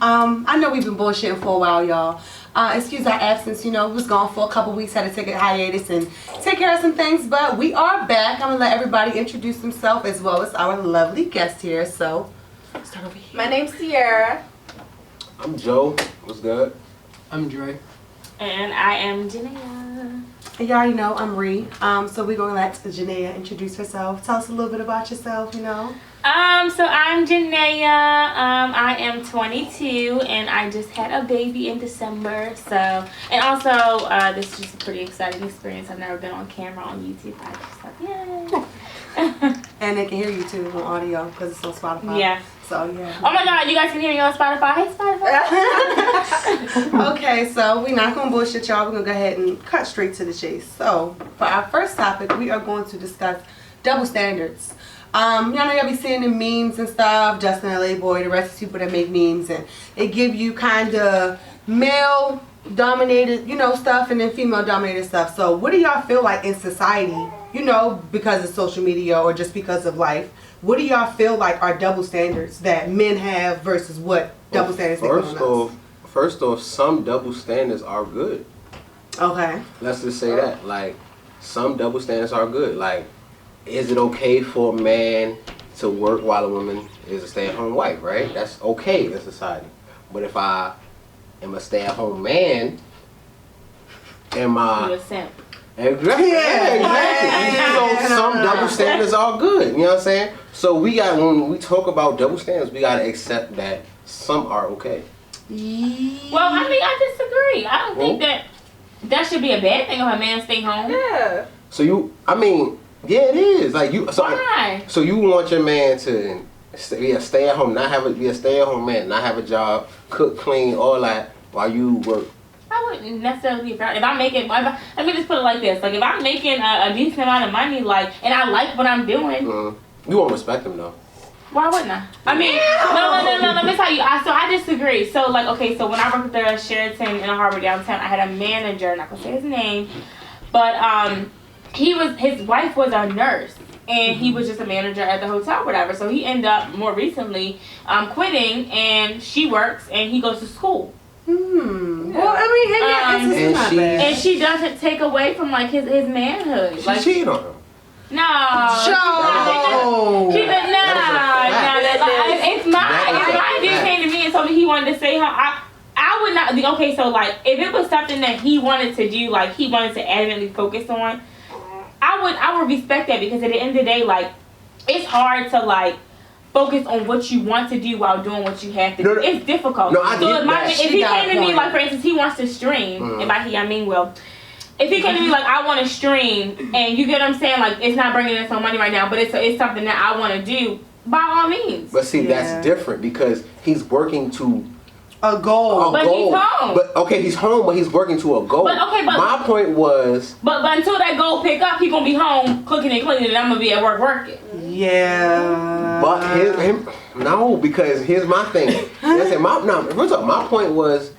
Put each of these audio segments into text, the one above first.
I know we've been bullshitting for a while, y'all. Excuse our absence, we was gone for a couple weeks, had to take a hiatus and take care of some things, but we are back. I'm gonna let everybody introduce themselves as well as our lovely guest here. So, start over here. My name's Sierra. I'm Joe. What's good? I'm Dre. And I am Janaea. And you already know I'm Ree. So we're gonna let Janaea introduce herself. Tell us a little bit about yourself, So I'm Janaea. I am 22 and I just had a baby in December. So, and also this is just a pretty exciting experience. I've never been on camera on YouTube. I just thought, yay. And they can hear you too on audio because it's on Spotify. Yeah. So yeah. Oh my God, you guys can hear me on Spotify. Hey Spotify. Okay, so we're not gonna bullshit y'all. We're gonna go ahead and cut straight to the chase. So for our first topic, we are going to discuss double standards. Y'all know y'all be seeing the memes and stuff, Justin LA Boy, the rest of the people that make memes, and they give you kind of male dominated, stuff, and then female dominated stuff. So what do y'all feel like in society, because of social media or just because of life? What do y'all feel like are double standards that men have versus what double standards they put on us? First off, some double standards are good. Okay. Let's just say that. Like, some double standards are good. Like, is it okay for a man to work while a woman is a stay-at-home wife, right? That's okay in society. But if I am a stay-at-home man, am I... You're a simp. Exactly. Yeah, exactly. So some double standards are good. You know what I'm saying? So when we talk about double standards, we gotta accept that some are okay. Well, I disagree. I don't think that should be a bad thing if a man stay home. Yeah. So yeah, it is. Like Why? So you want your man to be a stay-at-home, be a stay-at-home man, not have a job, cook, clean, all that while you work. I wouldn't necessarily be proud. If I'm making, let me just put it like this: like if I'm making a decent amount of money, and I like what I'm doing, you won't respect him though. Why wouldn't I? I mean, no. Let me tell you. So I disagree. So so when I worked at the Sheraton in Harbor downtown, I had a manager. Not gonna say his name, but his wife was a nurse. And he was just a manager at the hotel, whatever. So he ended up more recently quitting, and she works, and he goes to school. Well, it's not bad. And she doesn't take away from his manhood. She cheated on him. No. Joe. She did it's mine. If he came to me and told me he wanted to stay home, I would not be okay. So if it was something that he wanted to do, he wanted to adamantly focus on, I would respect that, because at the end of the day, it's hard to focus on what you want to do while doing what you have to do. It's difficult. No, I get that. If he came to me, for instance, he wants to stream, and by he I mean if he came to me I want to stream, and you get what I'm saying, it's not bringing in some money right now, but it's something that I want to do, by all means. But see, that's different, because he's working to a goal. But he's home. But he's home, but he's working to a goal. But my point was. But until that goal pick up, he gonna be home cooking and cleaning, and I'm gonna be at work working. Yeah. But no, because here's my thing. My point was,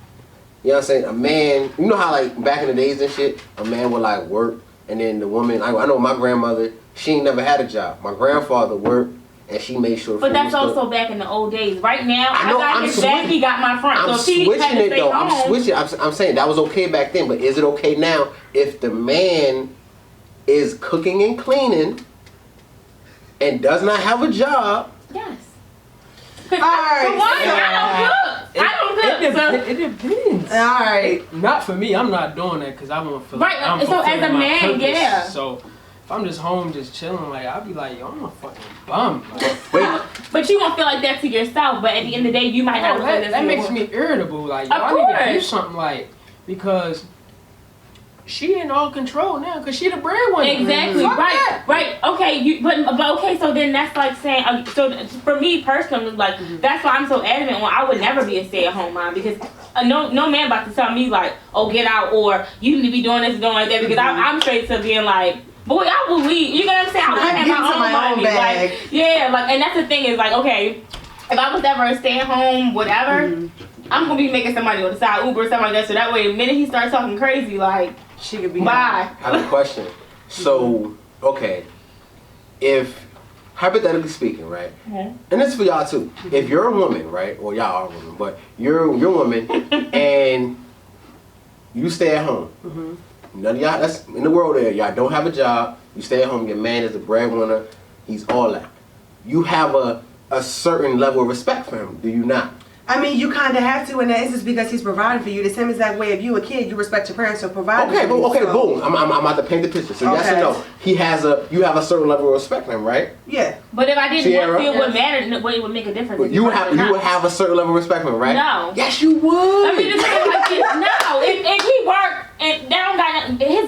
you know what I'm saying, a man, you know how back in the days and shit, a man would work, and then the woman, I know my grandmother, she ain't never had a job. My grandfather worked, and she made sure. But that's also back in the old days. Right now, I got his back, he got my front. I'm switching it though. I'm switching. I'm saying that was okay back then, but is it okay now if the man is cooking and cleaning and does not have a job? Yes. All right. I don't cook. It depends. All right. Not for me. I'm not doing that because I won't feel I'm so as a man, purpose. yeah. So if I'm just home, just chilling, I'll be yo, I'm a fucking bum. But you won't feel like that to yourself. But at the end of the day, you might not feel that. That makes me irritable. I need to do something because she in all control now, because she the breadwinner. Exactly. Right. Okay. But okay. So then that's saying. So for me personally, that's why I'm so adamant on I would never be a stay-at-home mom, because no man about to tell me get out, or you need to be doing this and doing like that, because I'm straight to being boy, I will leave. You know what I'm saying? I want to have my own money. And that's the thing is okay, if I was ever a stay-at-home whatever, I'm gonna be making some money on the side, Uber or something like that. So that way, the minute he starts talking crazy, she could be. Bye. I have a question. So, okay, if hypothetically speaking, right? Mhm. And this is for y'all too. If you're a woman, right, or y'all are a woman, but you're a woman and you stay at home. None of y'all that's in the world there, y'all don't have a job. You stay at home. Your man is the breadwinner. He's all that. You have a certain level of respect for him, do you not? I mean, you kind of have to, and that is just because he's providing for you. The same exact way, if you a kid, you respect your parents for providing Okay, for you. okay, so. boom. I'm about to paint the picture. So yes or no? You have a certain level of respect for him, right? Yeah. But if I didn't Sierra? want to, it would matter. What would make a difference? You would have a certain level of respect for him, right? No. Yes, you would. Let me just say it like this. No, if he worked and that don't got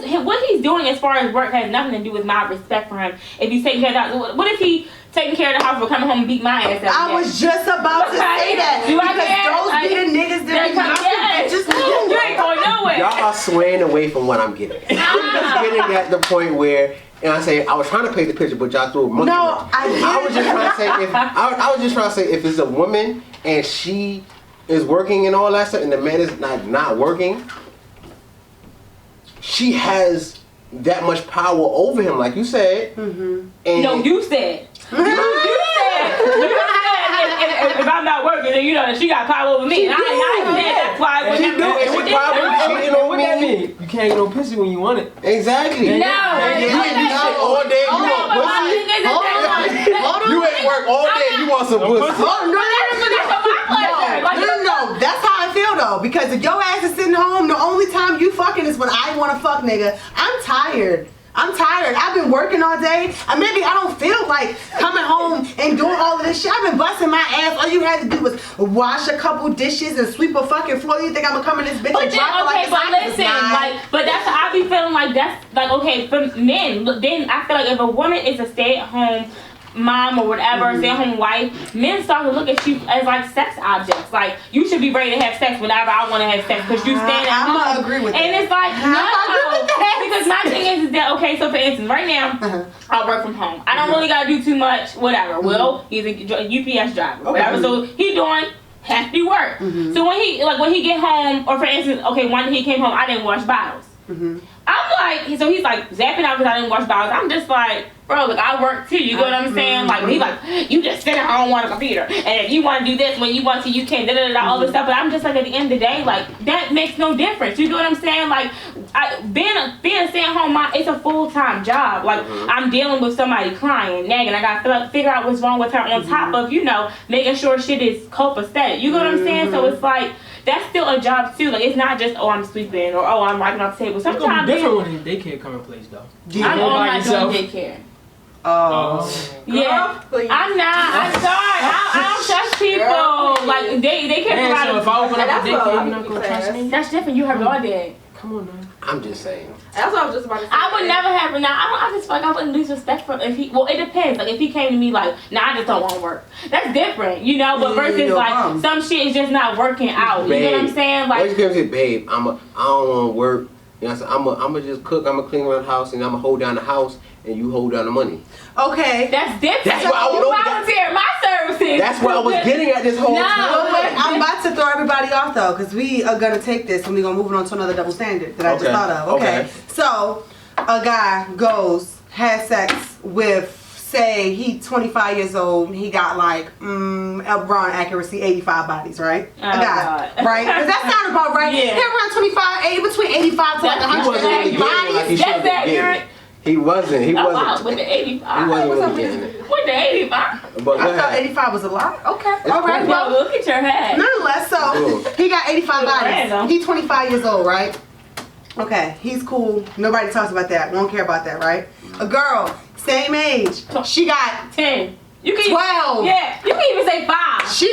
nothing, what he's doing as far as work has nothing to do with my respect for him. If he's taking care of that, what if he taking care of the house for coming home and beat my ass every day? I was just about to say that. Do I because care? those Like, be the niggas that be knocking yes. bitches. You ain't going nowhere. Y'all are swaying away from what I'm getting. I'm just getting at the point where, and I say I was trying to paint the picture, but y'all threw a monkey. No, I was just trying to say I was just trying to say if it's a woman and she is working and all that stuff, and the man is not working, she has that much power over him, like you said. And No, you said. You said if I'm not working, then you know that she got power over me. And I said that's why I She do, and she probably cheating on What that me. mean? You can't get no pussy when you want it. Exactly. No. You ain't do shit all day. You want pussy. You ain't work all day. You want some pussy. No, that's how I feel though. Because if your ass is sitting home, the only time you fucking is when I want to fuck, nigga. I'm tired. I've been working all day. Maybe I don't feel like coming home and doing all of this shit. I've been busting my ass. All you had to do was wash a couple dishes and sweep a fucking floor. You think I'm gonna come in this bitch But and then, drop it like okay, but this? listen, but that's how I be feeling like that's like okay for men. Then I feel like if a woman is a stay-at-home mom or whatever, stay-at-home wife, men start to look at you as like sex objects. Like you should be ready to have sex whenever I want to have sex because you stand at home. I'm gonna agree with that. And it's like no, because my thing is that okay. So for instance, right now I work from home. I don't really gotta do too much. Whatever. Will he's a UPS driver. Whatever. So he doing hefty work. So when he get home, or for instance, okay, one day he came home, I didn't wash bottles. I'm like, so he's like zapping out because I didn't wash bottles. I'm just like, bro, look, I work too. You know what I'm saying? Like, he's like, you just sit at home on a computer, and if you want to do this when you want to, you can. All this stuff. But I'm just like, at the end of the day, like that makes no difference. You know what I'm saying? Like, being a stay-at-home mom, it's a full-time job. Like, I'm dealing with somebody crying, nagging. I gotta figure out what's wrong with her on top of making sure shit is copacetic. You know what I'm saying? So it's like. That's still a job too. Like it's not just I'm sweeping or I'm wiping off the table. It's gonna Sometimes be different when daycare come in place though. I'm not doing daycare. Yeah, Please. I'm not. I'm sorry. I don't trust people. Girl, like they can't Man, provide. so if I open up That's a what a lot daycare, of you're not people gonna trust say. me? That's different. You have your dad. Come on, man. I'm just saying. That's what I was just about to say. I would never have. Now I just feel like I wouldn't lose respect for if he. Well, it depends. Like if he came to me like, I just don't want to work. That's different, But versus like some shit is just not working out. Babe, you know what I'm saying? Like, you can say, babe, I don't want to work. I said, I'm gonna just cook. I'm gonna clean around the house, and I'm gonna hold down the house, and you hold down the money. Okay. that's different. That's what I you would- volunteer my services. That's what I was getting at this whole time. But wait, I'm about to throw everybody off though, because we are gonna take this and we're gonna move it on to another double standard that I just thought of. Okay. So a guy has sex with, say he 25 years old, he got like around accuracy 85 bodies, right? Oh, a guy, God. right? Does that sound about right? Yeah. He around 25, between 85 to like That's- He wasn't really 100 getting it like he bodies. should have been That's getting accurate. it. He wasn't. Oh wow, with the 85. He wasn't really getting it. With the 85. But go I thought ahead. 85 was a lot. Okay, It's all right. cool. Well, Yo, look at your head. nonetheless, so he got 85 Random. bodies. He's 25 years old, right? Okay, he's cool. Nobody talks about that. Won't care about that, right? A girl, same age. She got 10. You can 12. Yeah, you can even say 5. She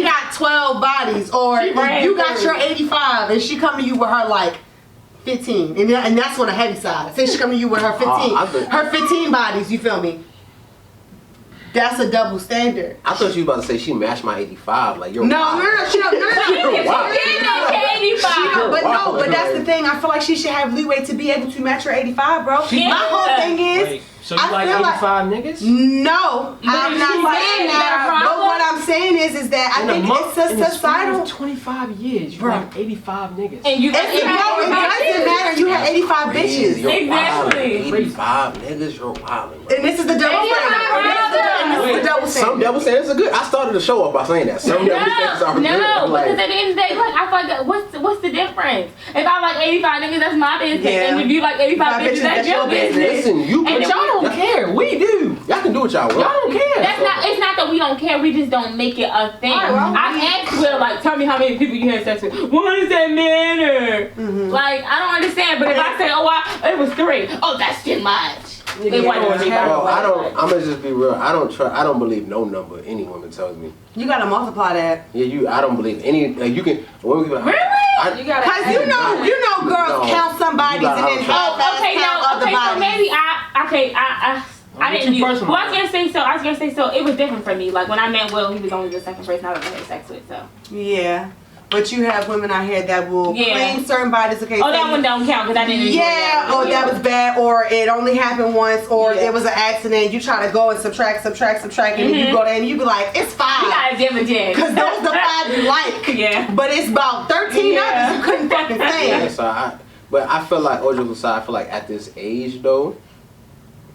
got 12 bodies. Or She ran you got through. your 85 and she come to you with her like 15. And that's on the heavy side. Say she come to you with her 15. Her 15 bodies, you feel me? That's a double standard. I thought you were about to say she matched my 85. Like you're No, wild. she don't. You're wild. You know, 85. But that's the thing. I feel like she should have leeway to be able to match her 85, bro. Yeah. My whole thing is, Wait, so you I like feel like- 85 niggas? no, I'm if not she saying is, is that a that. But problem? what I'm saying is that I think it's a societal. 25 years, you Bro. have 85 niggas. And you It doesn't matter. You had 85 bitches. You're Exactly. wildin'. 85 niggas, you're wildin'. And this is the double standard. This is the double Some standard. double standards are good. I started the show off by saying that. Some double standards are good. No, Like, because at the end of the day, like I feel like what's the difference? If I like 85 niggas, that's my business, Yeah. and if you like 85 bitches, that's your business. listen, you And can, then Y'all don't care. We do. y'all can do what y'all want. Y'all don't care. That's not. It's not that we don't care. We just don't make it a thing. Alright, well, I asked Will, like, tell me how many people you had sex with. 100 men or like I don't understand. But if I say, oh, it was 3, oh, that's too much. It wasn't it's too terrible. Well, I don't. I'm gonna just be real. I don't believe no number any woman tells me. You gotta multiply that. Yeah, I don't believe any. You can. Women can be like, Really? You gotta. Cause you know girls No. count some bodies You and gotta then count. half Okay, count no, other okay, so bodies. maybe I didn't too do. personal. Well, I was gonna say so. It was different for me. Like when I met Will, he was only the second person I've ever had sex with. So. Yeah, but you have women out here that will Yeah. claim certain bodies. Okay, Oh, say- that one don't count because I didn't. enjoy Yeah, or that was bad, or it only happened once, or Yeah. it was an accident. You try to go and subtract, and then you go there and you be like, it's You 5. gotta dividend. Cause those the 5 you like. Yeah. But it's about 13 Yeah. others you couldn't fucking yeah. stand. So but I feel like I feel like at this age though,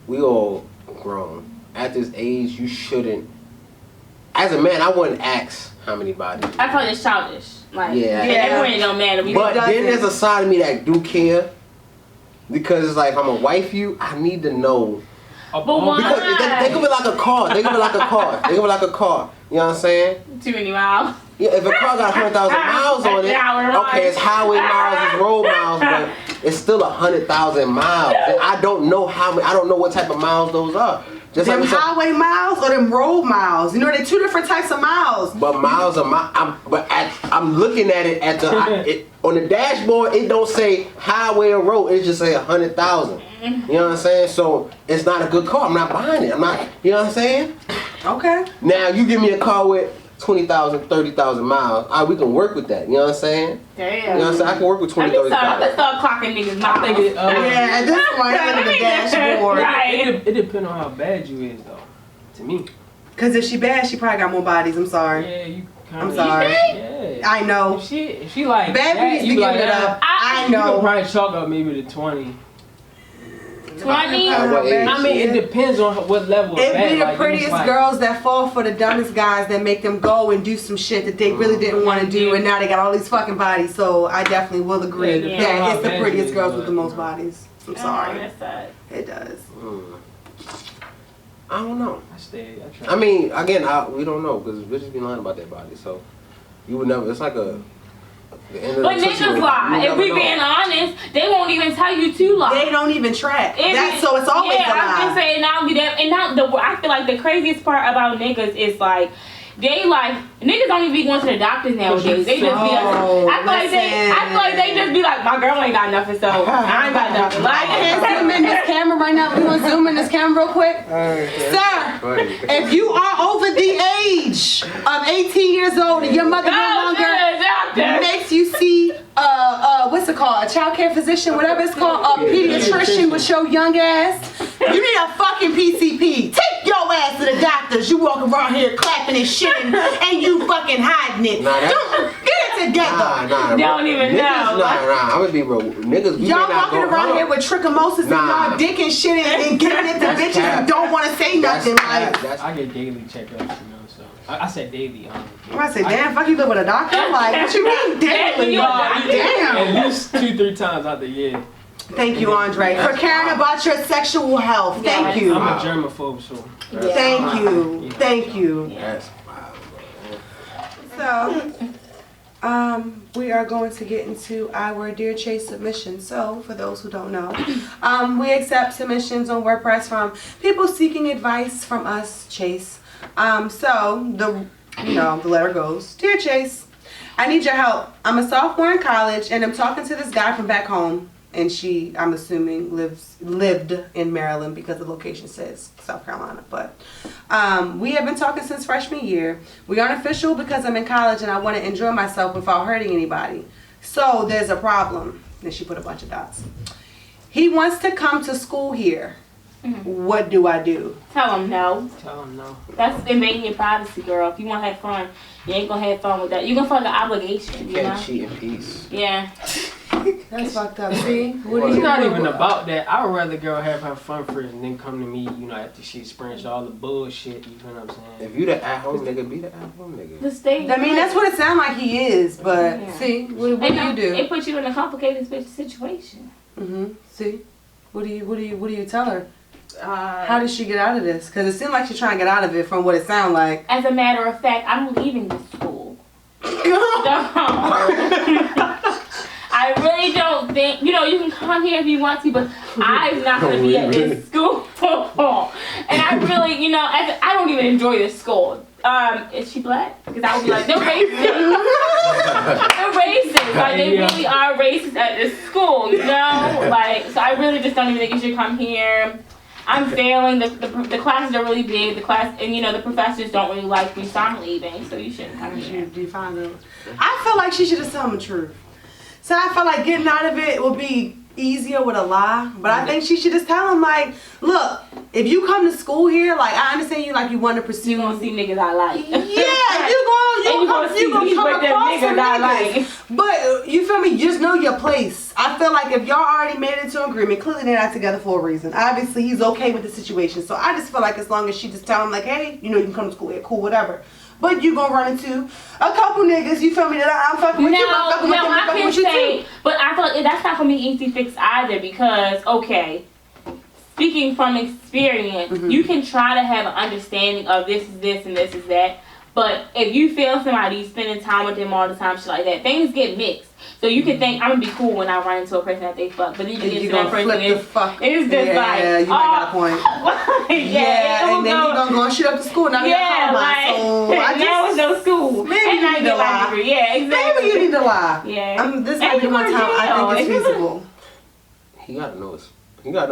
we all grown. At this age, you shouldn't. As a man, I wouldn't ask how many bodies. I thought it's childish. Like, Yeah. everyone don't matter. But doesn't. then there's a side of me that do care. Because it's like, if I'm gonna wife you, I need to know. But why? Because they could be like a car. They could be like a car. They could be like a car. You know what I'm saying? Too many miles. Yeah, if a car got 100,000 miles on it, okay, it's highway miles, it's road miles, but it's still 100,000 miles. And I don't know how many. I don't know what type of miles those are. Just Them like we said, highway miles or them road miles. You know, they're 2 different types of miles. but miles are I'm looking at it at on the dashboard. It don't say highway or road. It just say 100,000. You know what I'm saying? So it's not a good car. I'm not buying it. I'm not. You know what I'm saying? Okay. Now you give me a car with 20,000, 30,000 miles. We can work with that. You know what I'm saying? Damn. You know what I'm saying? I can work with 20, Let's 30,000. start clocking niggas miles. I think it, Yeah, at this point, I'm looking at the dashboard. Right. it depends on how bad you is though. To me. Because if she bad, she probably got more bodies. I'm sorry. Yeah, you kind I'm of. sorry. Yeah. I know. If she like Bad that, bitches you be be like, giving it ah, up. I you can know. probably chalk up maybe to 20. 20? At what age? I mean, it depends on what level of It bad. be the like, prettiest it's like, girls that fall for the dumbest guys that make them go and do some shit that they really didn't want to do, and now they got all these fucking bodies. So I definitely will agree Yeah, it depends on that how it's the bad prettiest you girls is, with the but, most bodies. I'm Oh, sorry. that sucks. It does. I don't know. I try. I mean, again, we don't know because bitches be lying about their body. So you would never. It's like the end of But the Tootsie Roll. niggas lie. You If never we know. being honest, they won't even tell you to lie. They don't even track. So it's always yeah, a I was gonna lie. say now we that, and now I feel like the craziest part about niggas is like they like niggas don't even be going to the doctors nowadays. They just be. Oh, I feel like they just be like, my girl ain't got nothing, so I ain't got nothing. I can't Like, zoom in this camera right now. We gonna zoom in this camera real quick. Sir, Funny. if you are over the age of 18 years old and your mother no go longer to the doctor. makes you see what's it called, a child care physician, whatever it's called, a pediatrician with your young ass, you need a fucking PCP. Take your ass to the doctors. You walk around here clapping and shitting and you fucking hiding it. Nah, that's- Don't get it together. Nah. Don't even niggas, know. Nah. I'm gonna be real. Niggas, we Y'all may not walking go, around hold here on. with trichomosis Nah. and y'all dick and shit and giving it to That's bitches cap. who don't want to say nothing. Like, That's I get daily checkups, so I said daily. I say, damn, fuck you live with a doctor? Like, what you mean daily? You a doctor? Damn. At least 2-3 times out the year. Thank you, Andre, for caring about your sexual health. Thank you. I'm a germaphobe, so. Thank you. Thank you. that's wild, So, we are going to get into our Dear Chase submission. So, for those who don't know, we accept submissions on WordPress from people seeking advice from us, Chase. So, the letter goes, Dear Chase, I need your help. I'm a sophomore in college and I'm talking to this guy from back home. And she, I'm assuming, lived in Maryland because the location says South Carolina. But we have been talking since freshman year. We aren't official because I'm in college and I want to enjoy myself without hurting anybody. So there's a problem. Then she put a bunch of dots. He wants to come to school here. what do I do? Tell them no. Tell him no. That's invading your privacy, girl. If you want to have fun, you ain't gonna have fun with that. You're gonna feel like an obligation, You can't cheat in peace. Yeah. That's fucked up. See? It's not even about that. I would rather girl have her fun first and then come to me, you know, after she experienced all the bullshit. You know what I'm saying? If you the at-home nigga, be the at-home nigga. The state. I mean, that's what it sounds like he is, but see, what do you do? It puts you in a complicated situation. See? What do you tell her? How did she get out of this? Because it seemed like she's trying to get out of it from what it sounds like. As a matter of fact, I'm leaving this school. I really don't think, you know, you can come here if you want to, but I'm not going to be at this school. And I really, you know, I don't even enjoy this school. Is she black? Because I would be like, they're racist. They're racist. Like, they really are racist at this school, you know? Like, so I really just don't even think you should come here. I'm failing. The classes are really big. The class, and you know, the professors don't really like me, so I'm leaving. So you shouldn't come here. Do you find them? I feel like she should have told him the truth. So I feel like getting out of it will be easier with a lie. But I think she should just tell him, like, look, if you come to school here, like, I understand you, like, you want to pursue. You gonna see niggas I like. Yeah, you gonna come across some niggas. But you feel me? Just know your place. I feel like if y'all already made it into agreement, clearly they're not together for a reason. Obviously, he's okay with the situation. So I just feel like as long as she just tell him, like, hey, you know, you can come to school here, cool, whatever. But you gonna run into a couple niggas, you feel me, that I'm fucking with you, I'm fucking with you, I'm fucking with you too. But I feel like that's not gonna be easy fix either because, okay, speaking from experience, you can try to have an understanding of this is this and this is that. But if you feel somebody spending time with them all the time, shit like that, things get mixed. So you can think I'm gonna be cool when I run into a person that they fuck, but then you get into that person it's just like, you got a point. And then you gonna go and shit up the school. Now you're like, now it's no school. Maybe you need to lie. Yeah, exactly. Maybe you need to lie. Yeah. This might be one time I think it's feasible. He gotta know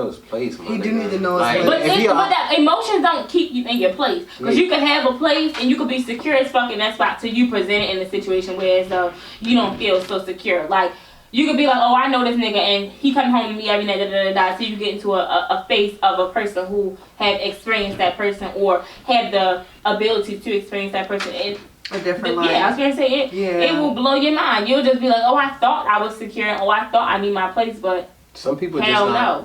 his place, man. He do need to know his place. But that emotions don't keep you in your place. Because you can have a place and you can be secure as fuck in that spot till you present it in a situation where as though you don't feel so secure. Like, you could be like, oh, I know this nigga and he come home to me every night, so you get into a face of a person who have experienced that person or have the ability to experience that person in a different life. Yeah, I was gonna say it will blow your mind. You'll just be like, oh, I thought I was secure, and oh, I thought I need my place, but some people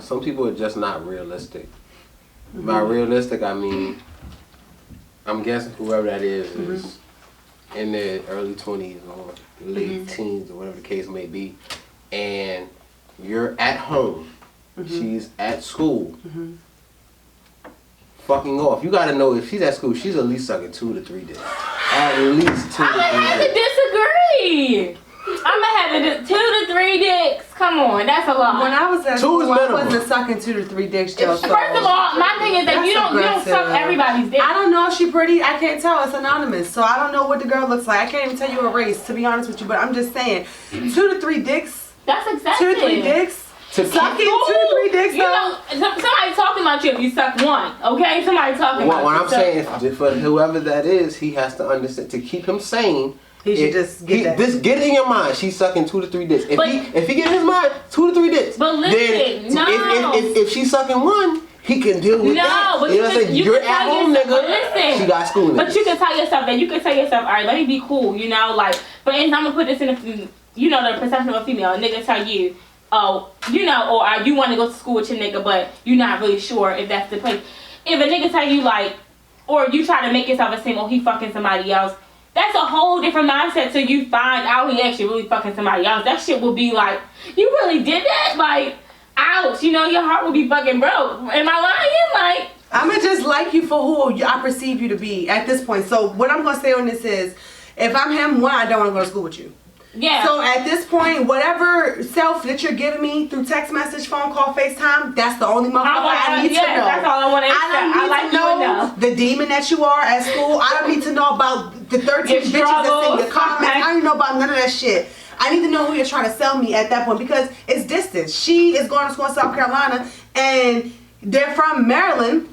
some people are just not realistic. By realistic, I mean, I'm guessing whoever that is in their early 20s or late teens or whatever the case may be, and you're at home, she's at school, fucking off. You gotta know if she's at school, she's at least sucking 2 to 3 dicks. At least 2 to 3 I'm gonna have to disagree. I'm gonna have 2 to 3 dicks. Come on, that's a lot. When I was at school, I wasn't sucking 2 to 3 dicks, Joe. First of all, my thing is that you don't suck everybody's dick. I don't know if she pretty. I can't tell. It's anonymous, so I don't know what the girl looks like. I can't even tell you a race, to be honest with you. But I'm just saying, 2 to 3 dicks. That's excessive. 2 to 3 dicks. Sucking 2 to 3 dicks. You know, somebody talking about you if you suck one. Okay, somebody talking about you. What I'm saying, for whoever that is, he has to understand to keep him sane. He should just get that. Just get it in your mind. She's sucking 2 to 3 dicks. If he get in his mind 2 to 3 dicks, but listen, then if she's sucking one, he can deal with that. But you know what I'm saying? You're at home, nigga. Listen, she got school. But you can tell yourself that. You can tell yourself, all right, let me be cool. You know, like, for instance, I'm gonna put this in the perception of a female. A nigga tell you, oh, you know, or you want to go to school with your nigga, but you're not really sure if that's the place. If a nigga tell you like, or you try to make yourself seem, oh, he fucking somebody else. That's a whole different mindset till you find out he actually really fucking somebody else. That shit will be like, you really did that? Like, ouch, you know, your heart will be fucking broke. Am I lying? Like, I'ma just like you for who I perceive you to be at this point. So what I'm gonna say on this is, if I'm him, one, I don't wanna go to school with you. Yeah. So at this point, whatever self that you're giving me through text message, phone call, FaceTime, that's the only motherfucker I need to know. That's all I want to say. I don't need to know the demon that you are at school. I don't need to know about the 13 bitches that's in your comments. I don't know about none of that shit. I need to know who you're trying to sell me at that point because it's distance. She is going to school in South Carolina and they're from Maryland.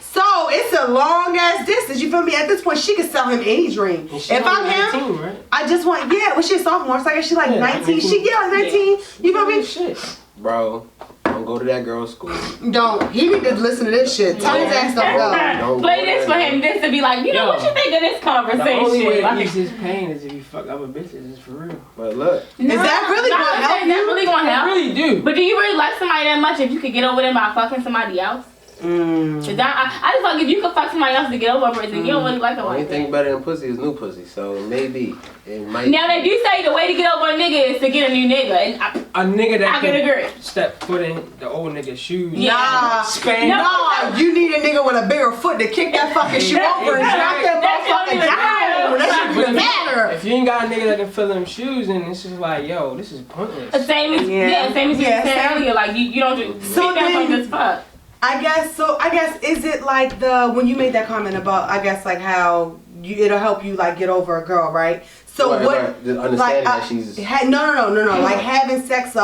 So it's a long ass distance. You feel me? At this point, she could sell him any dream. If I'm him, 19, right? I just want she's a sophomore. So I guess she's like 19. 19. She like 19. You feel me? Shit, bro. I'm Don't go to that girl's school. Don't. He need to listen to this shit. Tell his ass don't go. Play this for him just to be like, you know what you think of this conversation? The only way to Like, ease his pain is if you fuck other bitches. It's for real. But look, Is that really gonna help Is that really gonna I help? really do. But do you really like somebody that much if you could get over them by fucking somebody else? Is that, I just like if you could fuck somebody else to get over a person, you don't really like them the only like thing that. better than pussy is new pussy. So maybe it might. Now they do say the way to get over a nigga is to get a new nigga, and A nigga that I can agree. step foot in the old nigga's shoes. Yeah. Nah. Span. No, you need a nigga with a bigger foot to kick that fucking shoe over and drop that motherfucker down. That shit even matter. If you ain't got a nigga that can fill them shoes, then it's just like, yo, this is pointless. Same as same as you said earlier. Like you don't do So that then- as fuck. I guess is it like when you made that comment about like how it'll help you like get over a girl, right? So Right, what? right. Just understanding Like that she's. no. Like having sex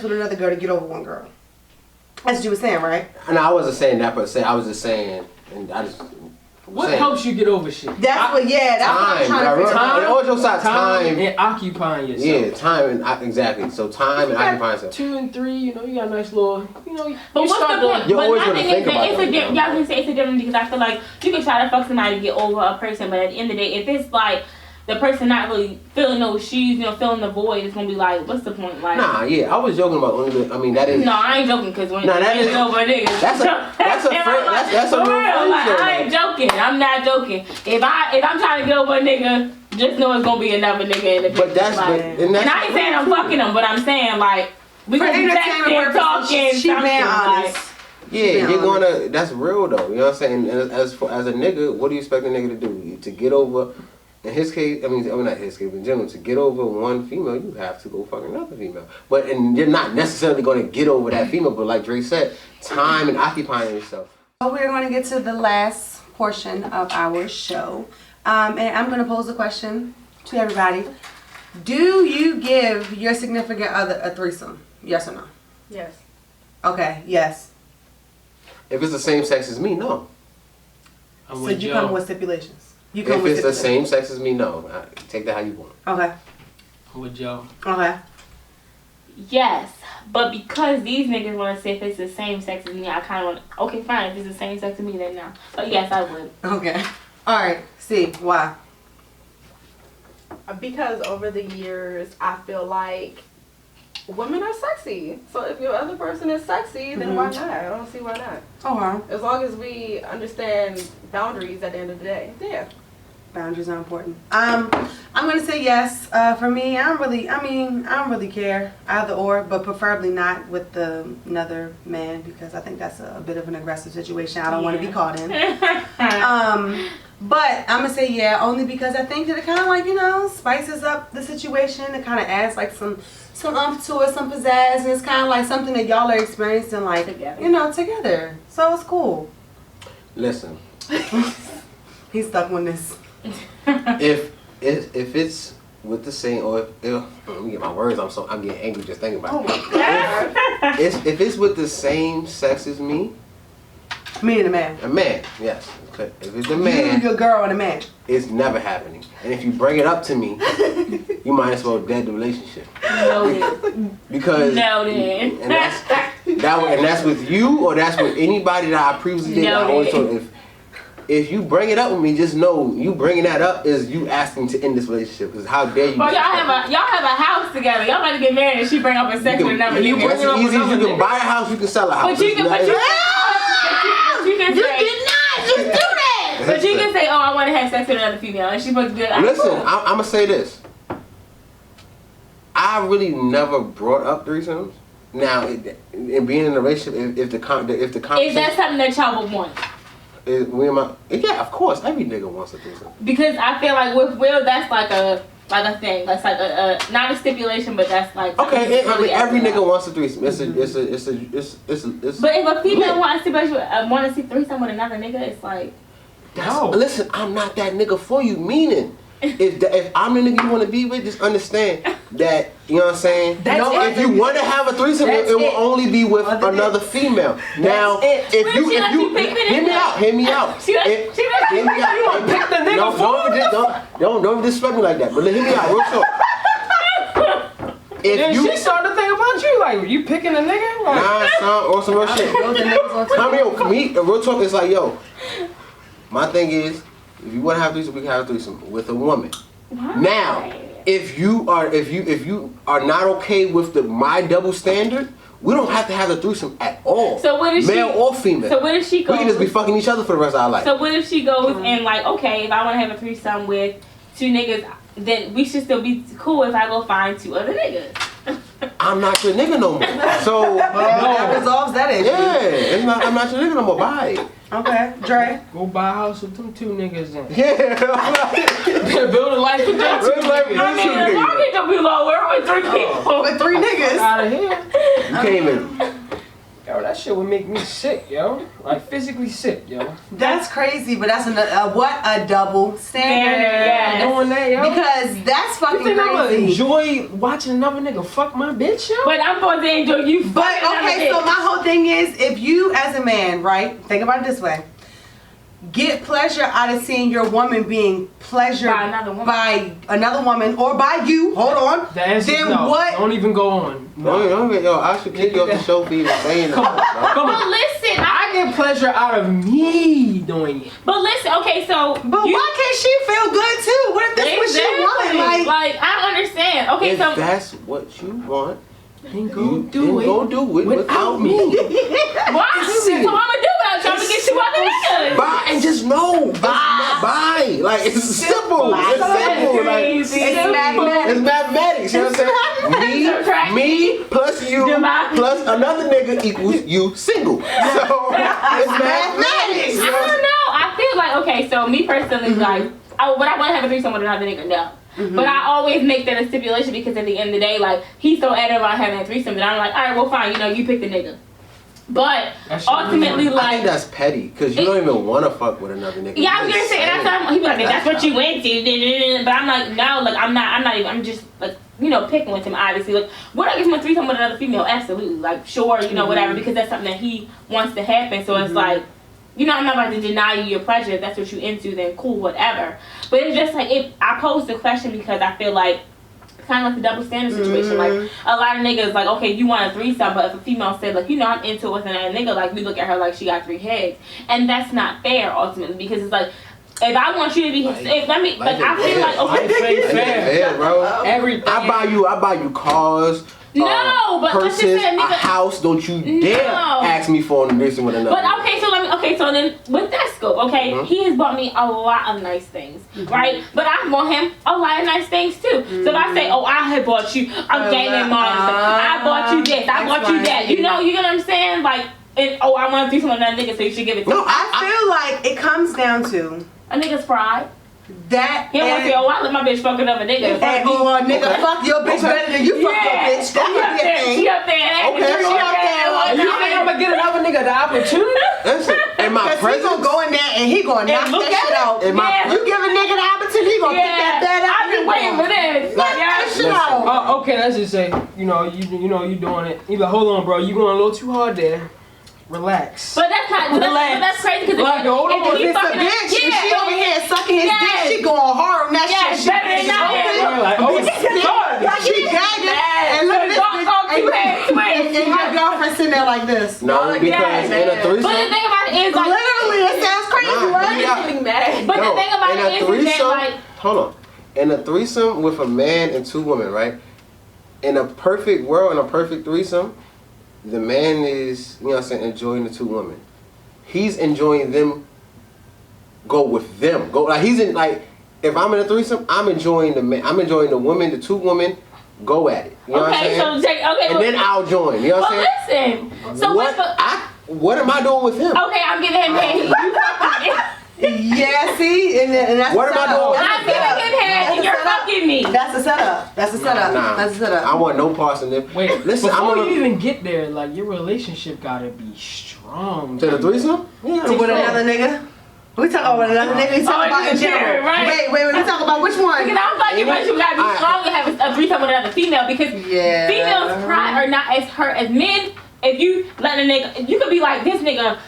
with another girl to get over one girl. That's what you were saying, right? And I wasn't saying that, but I was just saying, and I just. What saying. helps you get over shit? That's what I'm trying to figure out. And all jokes aside, time. and occupying yourself. Yeah, time and exactly. So time and occupying yourself. 2 and 3, you know, you got a nice little, you know. But you what's start the doing- point? You're But always my gonna thing think is that about it's a that, different. though. Y'all can say it's a different because I feel like you can try to fuck somebody to get over a person, but at the end of the day, if it's like the person not really filling those shoes, you know, filling the void, it's gonna be like, what's the point? Like, Nah, yeah, I was joking about only. I mean, that is. no, I ain't joking because when Nah, that it's is- over a nigga, that's a friend- that's a for real real. friend Like, though, I ain't joking. I'm not joking. If I'm trying to get over a nigga, just know it's gonna be another nigga in the picture. But that's. like, And that's. and I ain't saying I'm fucking them, but I'm saying like we For gonna be entertainment texting, purposes, talking, she something being like. honest. Yeah, you're gonna. That's real though. You know what I'm saying? And as a nigga, what do you expect a nigga to do? To get over. In his case, I mean not his case, but in general, to get over one female, you have to go fuck another female. And you're not necessarily going to get over that female, but like Dre said, time and occupying yourself. So we're going to get to the last portion of our show, and I'm going to pose a question to everybody. Do you give your significant other a threesome? Yes or no? Yes. Okay. Yes. If it's the same sex as me, no. I'm So with you Joe. come with stipulations. You come If with it's the stipulations. same sex as me, no. Take that how you want. Okay. I'm with Joe. Okay. Yes, but because these niggas want to say if it's the same sex as me, I kind of want. Okay, fine. If it's the same sex as me, then no. But yes, I would. Okay. All right. See why? Because over the years, I feel like women are sexy. So if your other person is sexy, then why not? I don't see why not. Okay. As long as we understand boundaries at the end of the day. Yeah. Boundaries are important. I'm gonna say yes. For me, I don't really care either or, but preferably not with another man because I think that's a bit of an aggressive situation. I don't want to be caught in. But I'm gonna say yeah, only because I think that it kind of like spices up the situation. It kind of adds like some umph to it, some pizzazz, and it's kind of like something that y'all are experiencing like together. So it's cool. Listen, He's stuck with this. if it's with the same, or let me get my words. I'm getting angry just thinking about it. If it's with the same sex as me, Me and the man. a man, yes. Okay. If it's a man, You, your girl, and a man. it's never happening. And if you bring it up to me, you might as well dead the relationship. Noted. Because Noted. and that's with you or that's with anybody that I previously did. I always told if you bring it up with me, just know you bringing that up is you asking to end this relationship. Because how dare you? Bro, y'all have a house together. Y'all about to get married and she bring up a sex with another You nigga. bring it up as easy as you can buy a house, you can sell a house. But you can say, oh, I want to have sex with another female, and she's supposed to be like, Listen, cool. I'm gonna say this. I really never brought up threesomes. Now, in being in a relationship, if the conversation Is that something that y'all would want? Yeah, of course, every nigga wants a threesome. Because I feel like with Will, that's like a thing. That's like a not a stipulation, but that's like Okay, every nigga. nigga wants a threesome. It's But if a female lit. wants to see threesome with another nigga, it's like Listen, I'm not that nigga for you. Meaning, if I'm the nigga you want to be with, just understand that, you know what I'm saying? If you want to have a threesome, it will only be with another female. Now, if you hear me out. Don't disrespect me like that. But hear me out, real short. if then you she started to think about you, like, you picking a nigga? Like, nah, son, or some real shit. I mean, yo, me, real talk is like, yo, my thing is, if you want to have a threesome, we can have a threesome with a woman. Why? Now, if you are not okay with my double standard, we don't have to have a threesome at all. So what if male or female? So what if she goes? We can just be fucking each other for the rest of our life. So what if she goes and like, okay, if I want to have a threesome with 2 niggas, then we should still be cool if I go find 2 other niggas. I'm not your nigga no more. So that resolves that issue. yeah, I'm not your nigga no more. Bye. Okay, Dre. go buy a house with them 2 niggas in. Yeah. Build a life with them 2 Build a life with niggas. I mean, the market could be lower with 3 people. With 3 niggas. Out of here. You can't even. Yo, that shit would make me sick, yo. Like, physically sick, yo. That's crazy, but that's what a double standard. Yeah. Doing that, yo. Because that's You fucking think I'ma crazy. enjoy watching another nigga fuck my bitch, yo? But I'm supposed to enjoy you. But fucking okay, so another my whole thing is, if you as a man, right, think about it this way, get pleasure out of seeing your woman being pleasured By another woman. by another woman or by you, hold on, The answer is then no. what? Don't even go on. Yo, I should kick you off the show for even saying that. bro. Come But on. listen, I get pleasure out of me doing it. but listen, okay, so But why can't she feel good too? What if this was your woman? Like, I don't understand. Okay, If so that's what you want, Then go you do it. go do it without me. why? So I'm gonna do it. I'm trying to get 2 other niggas. Bye and just know. Bye. Like it's simple. It's simple. Like Crazy. it's mathematics. You know what I'm saying? Me plus you plus another nigga equals you single. So it's mathematics. I don't know. I feel like, okay, so me personally, like, would I want to have a threesome with another nigga? No. But I always make that a stipulation because at the end of the day, like, he's so adamant about having a threesome that I'm like, all right, well, fine, you pick the nigga. But ultimately, I think like, that's petty because you don't even want to fuck with another nigga. yeah, I was gonna say, and that's he be like, that's what you went to, but I'm like, no, like, I'm not even, I'm just like, picking with him, obviously. Like, would I give him a threesome with another female? Absolutely, like, sure, whatever, because that's something that he wants to happen. So it's like, I'm not about to deny you your pleasure. If that's what you into, then cool, whatever. But it's just like, if I posed the question because I feel like, kind of like the double standard situation. Like, a lot of niggas, like, okay, you want a threesome, but if a female said, like, I'm into it with another nigga, like, we look at her like she got 3 heads. And that's not fair, ultimately, because it's like, if I want you to be, I feel like, okay. Yeah, bro. Everything. I buy you cars. No, but let's just purses, say a nigga- a house. Don't you dare ask me for an threesome with another. But okay, so then with that scope, okay, he has bought me a lot of nice things, right? But I bought him a lot of nice things too. So if I say, oh, I had bought you a gaming monitor, I bought you this, I bought you that, you get what I'm saying? Like, I want to do something with another nigga, so you should give it to me. No, I feel like it comes down to A nigga's pride. that. He don't want to say, oh, I let my bitch fuck another nigga. Nigga, fuck your bitch better than you fuck your bitch. That would be a thing. She up there. Okay, She up there. You think I'm gonna get another nigga the opportunity? Listen, in my Cause he presence, gonna go in there and he gonna knock look that at shit it. out. in my Yeah. You give a nigga the opportunity, he gonna pick that bed up. I've been waiting for this. Knock that shit out. Okay, let's just say, you doing it. You be like, hold on, bro, you going a little too hard there. Relax. But that's not. But that's crazy because Like, hold on, If it's a bitch, if she over here sucking his dick, she going hard on that Yes, shit. better than not. Like, oh, it's hard. She gagged it. And look at this bitch. And your girlfriend sitting there like this. no, because in a threesome. But the thing about it is, like, Literally, it sounds crazy, Nah, right? yeah. Getting mad. but the thing about in it a is that, threesome, like, hold on. In a threesome with a man and 2 women, right? In a perfect world, in a perfect threesome, the man is, enjoying the 2 women. He's enjoying them. Go with them. Go like he's in like. If I'm in a threesome, I'm enjoying the man. I'm enjoying the woman, the 2 women. Go at it. You know what I'm saying? And then I'll join. You know what I'm saying? Listen. So What am I doing with him? okay, I'm giving him head. You fucking me. Yeah, see? And that's What am I doing? I'm giving him head, and you're fucking me. That's a setup. That's a setup. Nah, That's a setup. I want no parts in them. Wait, listen. before you even get there, like, your relationship gotta be strong. To the threesome? Yeah, With another nigga? We talking about another nigga. We talking about in general. Right. Wait. We talking about which one? Because I'm like, you gotta be strong and have a threesome with another female because females' pride are not as hurt as men. if you let a nigga, you could be like, this nigga,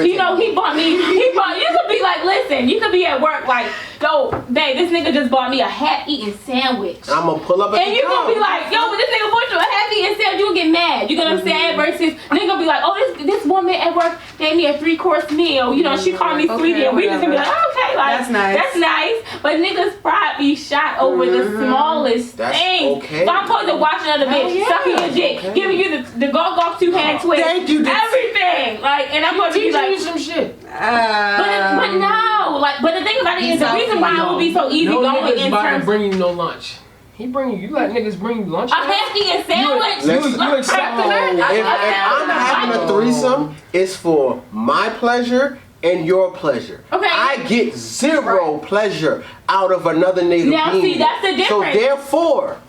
you know, he bought me, you could be like, listen, you could be at work like, yo, babe, this nigga just bought me a half-eaten sandwich. I'm gonna pull up at and you gonna be like, yo, but this nigga bought you a half-eaten sandwich, you gonna get mad. You know what I'm saying? Versus, nigga be like, oh, this woman at work gave me a 3-course meal. You know, she called me sweetie, and we just gonna be like, oh, okay, like, that's nice. But niggas pride be shot over the smallest thing. Okay. So I'm supposed to watch another bitch, sucking your dick, giving you the golf 2-hand twist, everything. Like, and I'm supposed to be like, some shit. but no, like, but the thing about it is the reason why it would be so easy going in terms. Bring you no lunch. He bring you let niggas bring you lunch. A half-eaten sandwich. You accept that? If I'm having a threesome, it's for my pleasure and your pleasure. Okay. I get zero pleasure out of another nigga Now, being see, that's the so difference. therefore,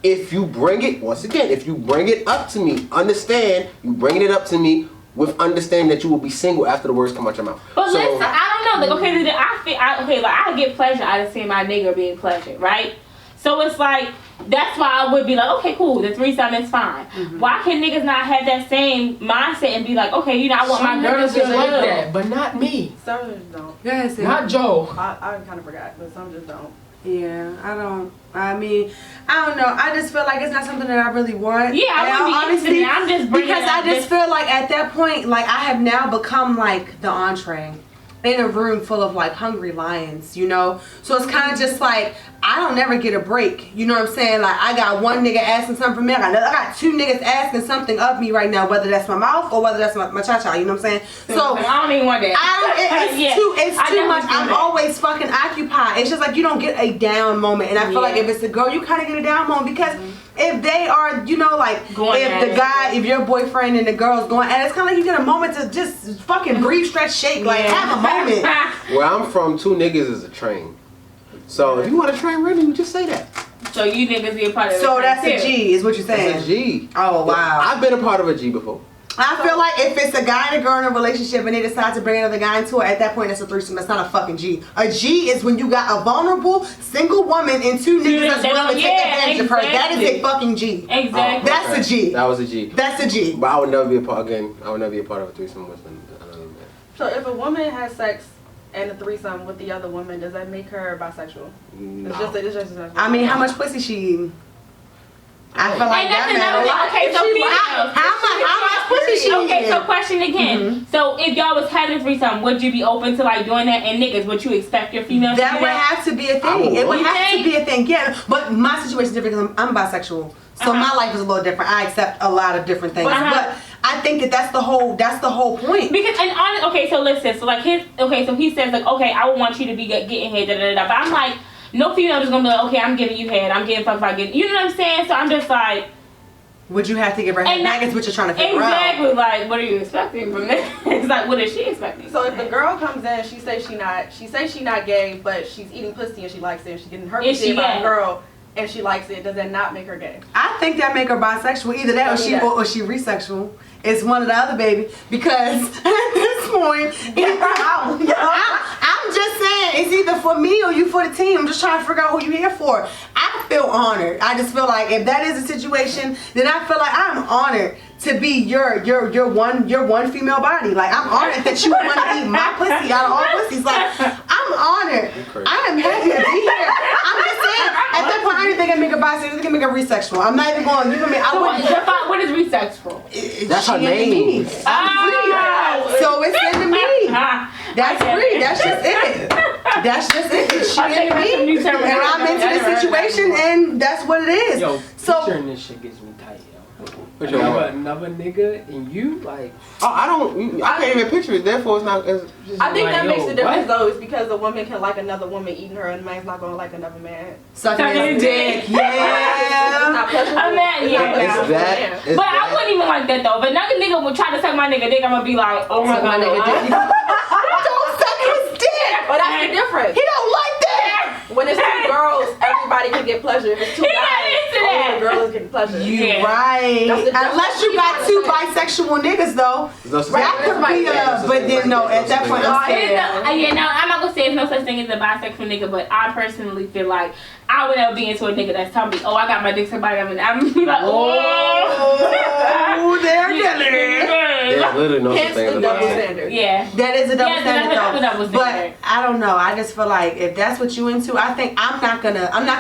if you bring it, once again, if you bring it up to me, understand, you bringing it up to me with understanding that you will be single after the words come out your mouth. But listen, I don't know. Like, okay, I get pleasure out of seeing my nigga being pleasured, right? So it's like, that's why I would be like, okay, cool, the threesome is fine. Why can niggas not have that same mindset and be like, okay, you know, I want my girl to feel like that, but not me. Some just don't. Yes, not Joe. I kind of forgot, but some just don't. Yeah, I don't. I mean, I don't know. I just feel like it's not something that I really want. Yeah, I wouldn't be I'm just because I just feel like at that point, like I have now become like the entree in a room full of like hungry lions, you know. So it's kind of just like I don't never get a break. You know what I'm saying? Like I got one nigga asking something from me. I got 2 niggas asking something of me right now, whether that's my mouth or whether that's my cha-cha. You know what I'm saying? So I don't even want that. It's too much. I'm always fucking occupied. It's just like you don't get a down moment. And I feel like if it's a girl, you kind of get a down moment because if they are, you know, like if your boyfriend and the girl's going, and it's kind of like you get a moment to just fucking breathe, stretch, shake, like have a moment. Where I'm from, 2 niggas is a train. So if you want a train running, you just say that. So you niggas be a part of it. So that's a G, is what you're saying. That's a G. Oh wow. I've been a part of a G before. I feel like if it's a guy and a girl in a relationship and they decide to bring another guy into it, at that point that's a threesome. That's not a fucking G. A G is when you got a vulnerable single woman and 2 niggas that's willing to take advantage of her. That is a fucking G. Exactly. That's a G. That was a G. That's a G. But I would never be a part of a threesome with another man. So if a woman has sex and a threesome with the other woman, does that make her bisexual? No. It's just I mean, how much pussy she eating? I feel like and that's that another thing. Okay, so females. How much pussy she eating? Okay, so question again. So if y'all was having a threesome, would you be open to like doing that? And niggas, would you expect your females to do That would have to be a thing. It would have to be a thing. Yeah, but my situation is different because I'm bisexual. So my life is a little different. I accept a lot of different things. But I think that's the whole point. Because okay, so listen, so like so he says like, okay, I would want you to be getting head, but I'm like, no female is gonna be like, okay, I'm giving you head, I'm getting fucked by getting, you know what I'm saying? So I'm just like, would you have to give her head back? Is what you're trying to figure out. Exactly, like, what are you expecting from this? It's like, what is she expecting? So if the girl comes in, she says she not gay, but she's eating pussy and she likes it, and she's getting her pussy by a girl and she likes it, does that not make her gay? I think that make her bisexual. Either that or she resexual. It's one or the other, baby. Because at this point, I'm just saying, it's either for me or you for the team. I'm just trying to figure out who you're here for. I feel honored. I just feel like if that is a situation, then I feel like I'm honored to be your one female body. Like I'm honored that you want to eat my pussy out of all pussies. Like I'm honored. I am happy to be here. I'm just saying, at that point, I don't think I make a bisexual. I think I make a resexual. I'm not even going. You know me. What is resexual? That's her name. So it's into me. That's free. That's just it. That's just it. It's she into me, and I'm into the situation, and that's what it is. Yo, so picturing this shit gets me tight, yo. Another nigga and you like. Oh, I can't even picture it. Therefore, it's not. I think that makes a difference though, is because a woman can like another woman eating her, and a man's not gonna like another man. Sucking his dick. Yeah. It's not pleasurable. But I wouldn't even like that though. But another nigga would try to suck my nigga dick, I'm gonna be like, oh my god, nigga dick. Don't suck his dick. But that's the difference. He don't like that. When it's 2 girls, everybody can get pleasure. If it's 2 guys, only the girl is getting pleasure. You right. Unless you got 2 bisexual niggas though. That could be but then no, at that point I'm scared. I'm not gonna say there's no such thing as a bisexual nigga, but I personally feel like I would never be into a nigga that's telling me, oh, I got my dick somebody. I'm like, oh, they're killing it. There's literally no such Hence thing as the a double bisexual. standard. Yeah. That is a double Yeah, standard that's a though. double standard. But I don't know. I just feel like if that's what you into, I think I'm not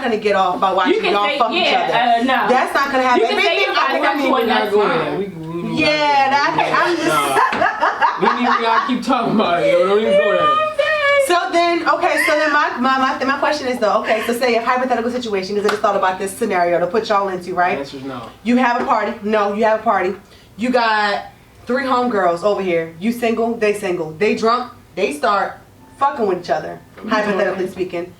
gonna get off by watching y'all fuck each other. No. That's not gonna happen. You can say you got We're not going there. Yeah, I'm just. We gotta keep talking about it. Don't even go there. So then my question is though, okay, so say a hypothetical situation, because I just thought about this scenario to put y'all into, The right? answer's no. You have a party. No, you have a party. You got 3 homegirls over here. You single, they single. They drunk, they start fucking with each other, hypothetically speaking.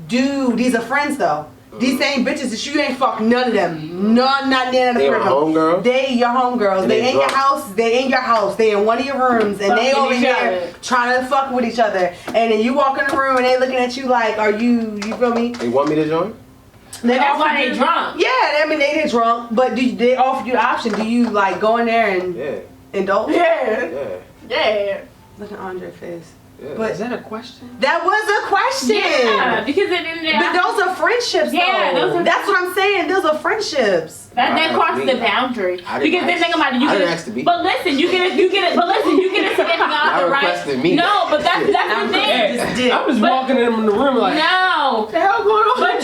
Dude, these are friends though. These same bitches that you ain't fucked none of them. None, not none of They them. were homegirls? They your homegirls. And They they in your drunk. house. They in your house. They in one of your rooms, and they Fucking over each here other. trying to fuck with each other. And then you walk in the room, and they looking at you like, "Are you feel me?" They want me to join? They That's offer why they you- drunk. Yeah, I mean they drunk, but they offer you the option. Do you like go in there and Yeah. indulge? Yeah. Yeah. Yeah. Look at Andre's face. Yeah. But Is that a question? that was a question. Yeah, because it didn't. But those are friendships, Yeah, though. those are- That's what I'm saying. Those are friendships. That crosses the boundary. I didn't Because then ask- think about it, you I get didn't a, ask to be. but listen, you get a significant other, right? requested me. No, but that's the thing. Just did. I'm just But- walking in the room like, No. what the hell going on? But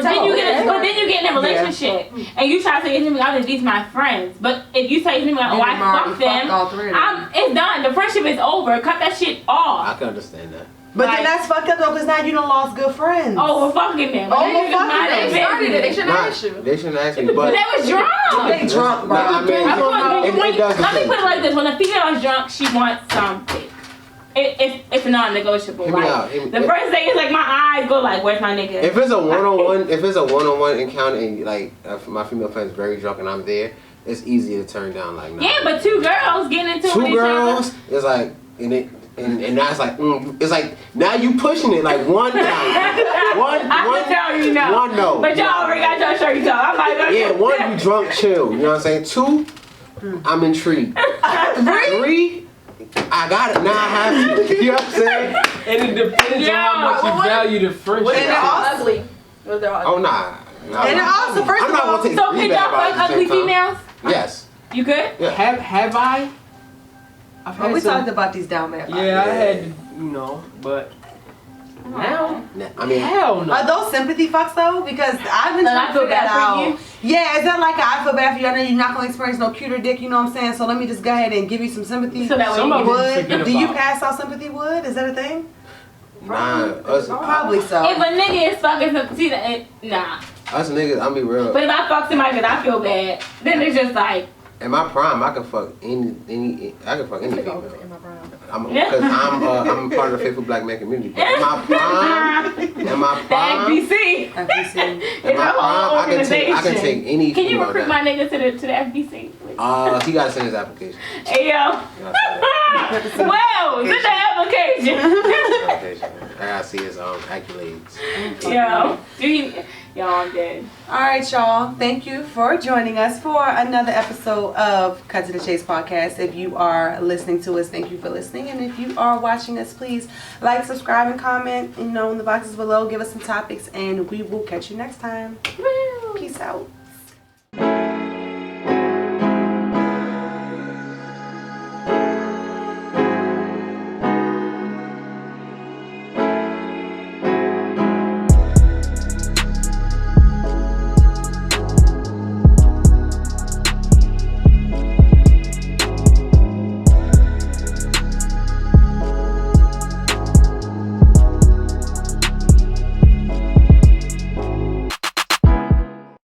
then you get in a relationship and you try to say to these my friends. But if you say to me like, oh, I fucked them, all 3 of them. it's done. The friendship is over. Cut that shit off. I can understand that. But Like- then that's fucked up though, because now you done lost good friends. Oh, we're fucking them. Oh, Then you we're just fucking mind them. their They started it. They business. shouldn't Nah, ask you. they shouldn't ask me, But but they was drunk. They drunk, bro. Nah, I mean, it does Let me put it like this: when a female is drunk, she wants something. It's non-negotiable. Hear me Like out, hear me- the first thing is like my eyes go like, "Where's my nigga?" if it's a one-on-one encounter and like my female friend's very drunk and I'm there, it's easy to turn down. Like, nah. Yeah, but 2 girls getting into it with Two each girls, it's like and now it's like it's like now you pushing it like one time, one I'm telling you now. one no. But y'all already got your shirt on. I'm like, Yeah, one you drunk chill. You know what I'm saying? 2, I'm intrigued. 3, I got it. Now I have to. You know what I'm saying? And it depends on how much you value the friendship. Was they all Yeah. ugly? Was they all ugly? Oh nah. And also, first I'm of not all, gonna take So three can bad y'all vibes fuck at the ugly same time. females? Yes. You good? Yeah. Have I? I've Well, we some- talked about these down bad vibes. Yeah, I had, but now, I mean, hell no. Are those sympathy fucks though? Because I've been And trying I to feel figure that bad for out. you? Yeah, is that like I feel bad for you? I know you're not gonna experience no cuter dick, you know what I'm saying? So let me just go ahead and give you some sympathy. So that way Some you of can- them Wood? forget Do you about. pass out sympathy wood? Is that a thing? nah, us Probably so. If a nigga is fucking some, see that? Nah. niggas, I'll be real. But if I fuck somebody because I feel bad, then it's just like, In my prime, I can fuck any I can fuck any female. In my prime. Because I'm part of the faithful black man community. But in my prime, the FBC. FBC. in It's my a whole prime, I can organization. take any Can you female recruit down. my nigga to the FBC, please? He gotta send his application. Hey, yo. Well, send the application. I gotta see his accolades. Yo, I'm dead. Alright, y'all. Thank you for joining us for another episode of Cut to the Chase podcast. If you are listening to us, thank you for listening. And if you are watching us, please like, subscribe, and comment, in the boxes below. Give us some topics, and we will catch you next time. Peace out.